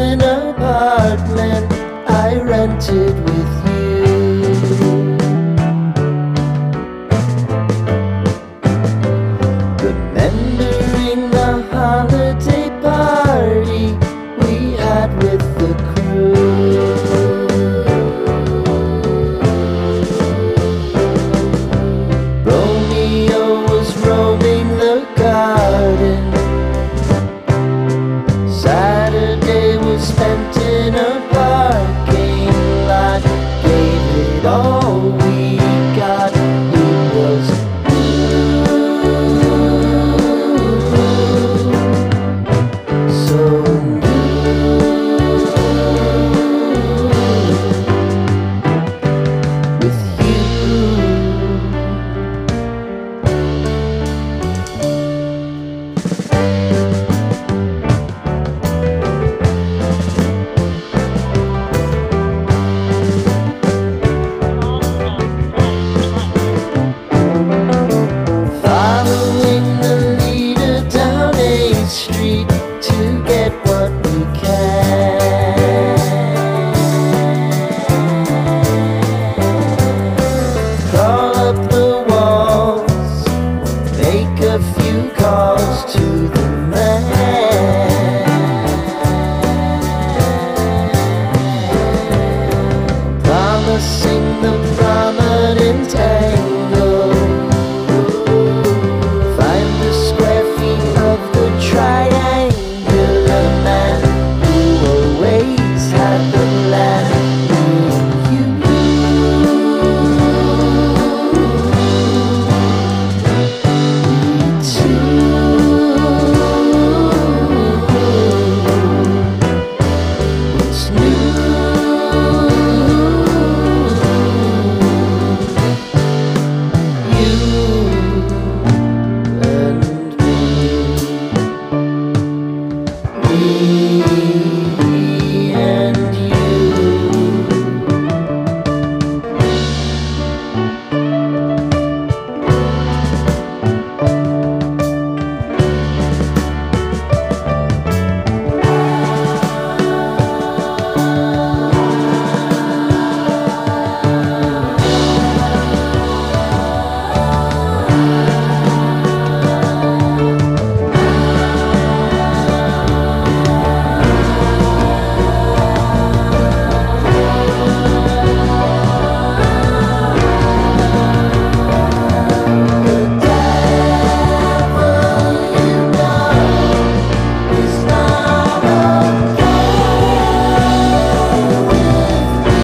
an apartment I rented with you. Remembering the holiday party we had with the crew. Romeo was roaming the garden. Saturday was spent in a parking lot. Gave it all we got. It was so with you. Following the leader down 8th Street to get what we can.